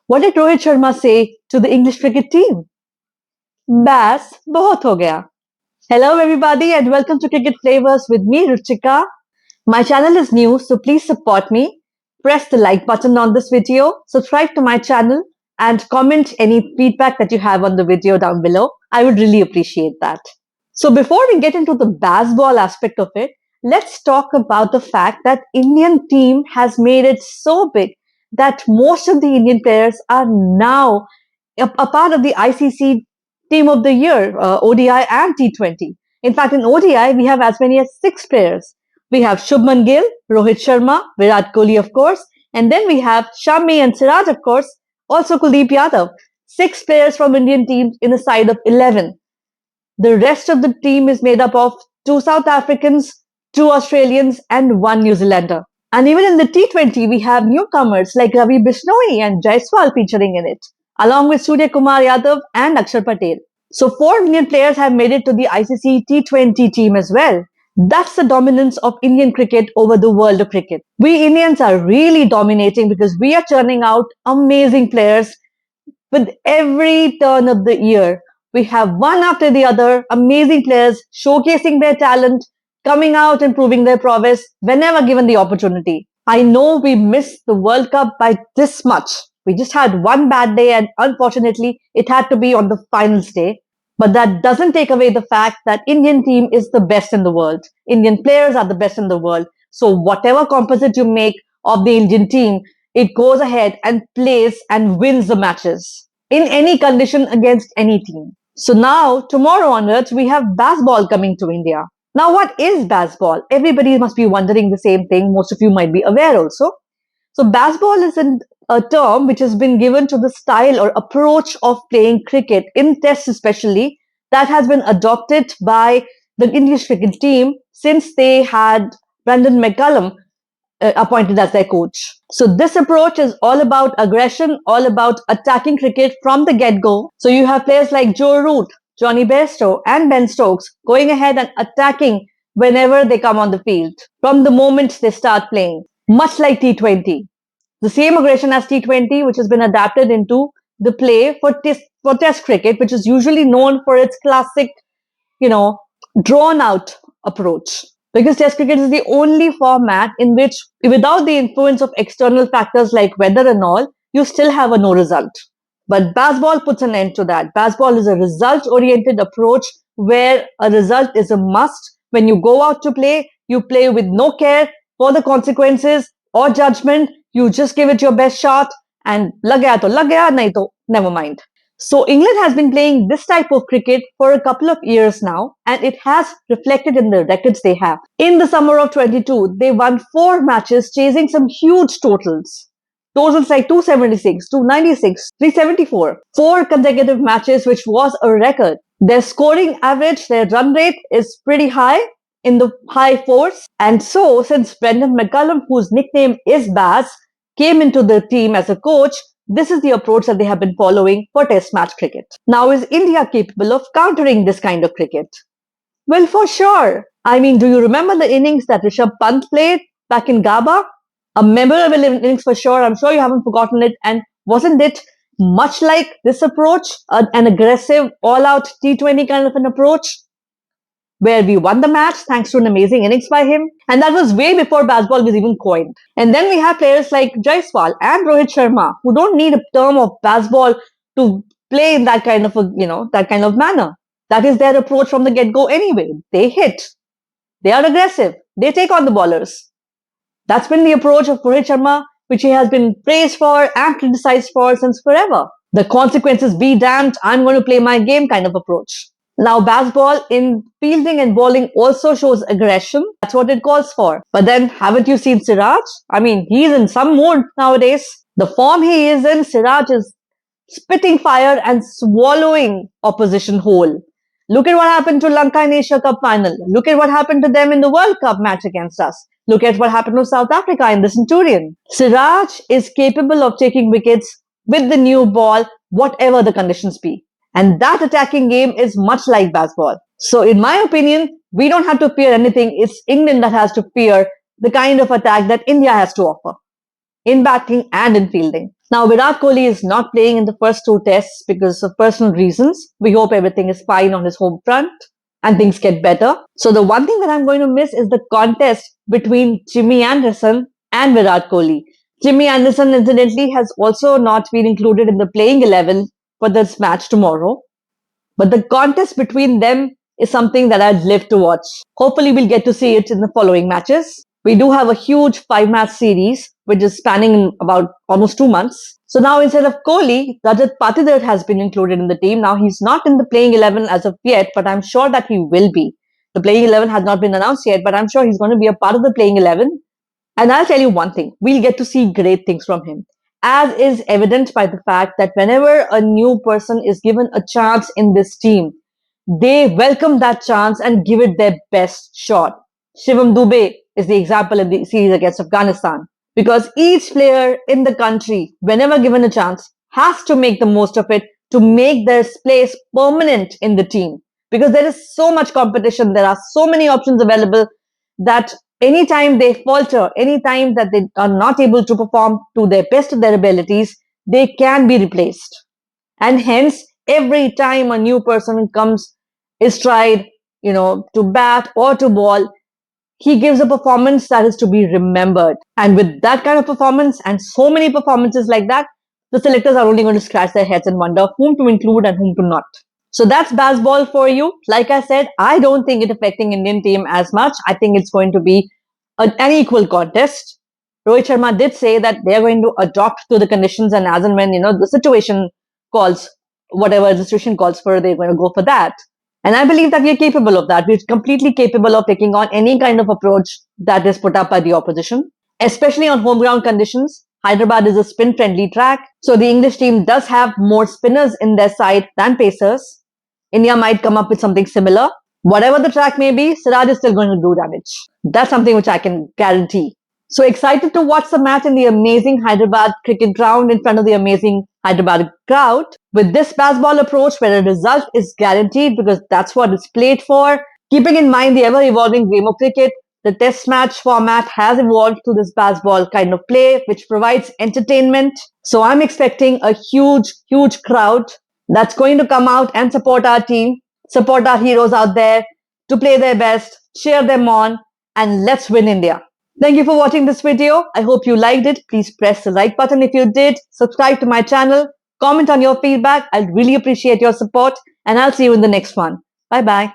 What did Rohit Sharma say to the English cricket team? Bas, bahut ho gaya. Hello everybody and welcome to Cricket Flavors with me Ruchika. My channel is new, so please support me. Press the like button on this video, subscribe to my channel and comment any feedback that you have on the video down below. I would really appreciate that. So before we get into the baseball aspect of it, let's talk about the fact that Indian team has made it so big that most of the Indian players are now a part of the ICC Team of the Year, ODI and T20. In fact, in ODI, we have as many as 6 players. We have Shubman Gill, Rohit Sharma, Virat Kohli, of course, and then we have Shami and Siraj, of course, also Kuldeep Yadav. 6 players from Indian teams in a side of 11. The rest of the team is made up of 2 South Africans, 2 Australians, and 1 New Zealander. And even in the T20, we have newcomers like Ravi Bishnoi and Jaiswal featuring in it, along with Surya Kumar Yadav and Akshar Patel. So 4 Indian players have made it to the ICC T20 team as well. That's the dominance of Indian cricket over the world of cricket. We Indians are really dominating because we are churning out amazing players with every turn of the year. We have one after the other amazing players showcasing their talent, coming out and proving their prowess whenever given the opportunity. I know we missed the World Cup by this much. We just had one bad day and unfortunately it had to be on the finals day. But that doesn't take away the fact that Indian team is the best in the world. Indian players are the best in the world. So whatever composite you make of the Indian team, it goes ahead and plays and wins the matches in any condition against any team. So now, tomorrow onwards, we have BAZBALL coming to India. Now, what is BAZBALL? Everybody must be wondering the same thing. Most of you might be aware also. So BAZBALL is a term which has been given to the style or approach of playing cricket, in tests especially, that has been adopted by the English cricket team since they had Brandon McCullum appointed as their coach. So this approach is all about aggression, all about attacking cricket from the get-go. So you have players like Joe Root, Johnny Bairstow and Ben Stokes going ahead and attacking whenever they come on the field from the moment they start playing, much like T20. The same aggression as T20, which has been adapted into the play for test cricket, which is usually known for its classic, drawn out approach. Because test cricket is the only format in which, without the influence of external factors like weather and all, you still have a no result. But BAZBALL puts an end to that. BAZBALL is a result-oriented approach where a result is a must. When you go out to play, you play with no care for the consequences or judgment. You just give it your best shot and lag gaya to lag gaya, nahi to never mind. So England has been playing this type of cricket for a couple of years now, and it has reflected in the records they have. In the summer of 22, they won 4 matches chasing some huge totals. Totals like 276, 296, 374. 4 consecutive matches, which was a record. Their scoring average, their run rate is pretty high, in the high 4s. And so, since Brendan McCullum, whose nickname is Baz, came into the team as a coach, this is the approach that they have been following for test match cricket. Now, is India capable of countering this kind of cricket? Well, for sure. I mean, do you remember the innings that Rishabh Pant played back in Gaba? A memorable innings for sure. I'm sure you haven't forgotten it. And wasn't it much like this approach, an aggressive, all-out T20 kind of an approach, where we won the match thanks to an amazing innings by him? And that was way before BAZBALL was even coined. And then we have players like Jaiswal and Rohit Sharma, who don't need a term of BAZBALL to play in that kind of that kind of manner. That is their approach from the get-go anyway. They hit. They are aggressive. They take on the bowlers. That's been the approach of Rohit Sharma, which he has been praised for and criticized for since forever. The consequences be damned, I'm going to play my game kind of approach. Now, BAZBALL in fielding and bowling also shows aggression. That's what it calls for. But then, haven't you seen Siraj? I mean, he's in some mood nowadays. The form he is in, Siraj is spitting fire and swallowing opposition whole. Look at what happened to Lanka in Asia Cup final. Look at what happened to them in the World Cup match against us. Look at what happened to South Africa in the Centurion. Siraj is capable of taking wickets with the new ball, whatever the conditions be. And that attacking game is much like BAZBALL. So in my opinion, we don't have to fear anything. It's England that has to fear the kind of attack that India has to offer. in batting and in fielding. Now, Virat Kohli is not playing in the first two tests because of personal reasons. We hope everything is fine on his home front and things get better. So the one thing that I'm going to miss is the contest between Jimmy Anderson and Virat Kohli. Jimmy Anderson, incidentally, has also not been included in the playing 11 for this match tomorrow. But the contest between them is something that I'd live to watch. Hopefully, we'll get to see it in the following matches. We do have a huge 5-match series, which is spanning about almost 2 months. So now instead of Kohli, Rajat Patidar has been included in the team. Now he's not in the playing 11 as of yet, but I'm sure that he will be. The playing 11 has not been announced yet, but I'm sure he's going to be a part of the playing 11. And I'll tell you one thing, we'll get to see great things from him, as is evident by the fact that whenever a new person is given a chance in this team, they welcome that chance and give it their best shot. Shivam Dubey is the example in the series against Afghanistan, because each player in the country, whenever given a chance, has to make the most of it to make their place permanent in the team. Because there is so much competition, there are so many options available that anytime they falter, anytime that they are not able to perform to their best of their abilities, they can be replaced. And hence, every time a new person comes, is tried, to bat or to ball, he gives a performance that is to be remembered. And with that kind of performance and so many performances like that, the selectors are only going to scratch their heads and wonder whom to include and whom to not. So that's BAZBALL for you. Like I said, I don't think it affecting Indian team as much. I think it's going to be an equal contest. Rohit Sharma did say that they're going to adopt to the conditions, and as and when the situation calls, whatever the situation calls for, they're going to go for that. And I believe that we are capable of that. We're completely capable of taking on any kind of approach that is put up by the opposition, especially on home ground conditions. Hyderabad is a spin-friendly track, so the English team does have more spinners in their side than pacers. India might come up with something similar. Whatever the track may be, Siraj is still going to do damage. That's something which I can guarantee. So excited to watch the match in the amazing Hyderabad cricket ground in front of the amazing Hyderabad crowd. With this BAZBALL approach where a result is guaranteed because that's what it's played for, keeping in mind the ever-evolving game of cricket, the test match format has evolved to this BAZBALL kind of play, which provides entertainment. So I'm expecting a huge, huge crowd that's going to come out and support our team, support our heroes out there to play their best, cheer them on, and let's win India. Thank you for watching this video. I hope you liked it. Please press the like button if you did. Subscribe to my channel. Comment on your feedback. I'd really appreciate your support, and I'll see you in the next one. Bye-bye.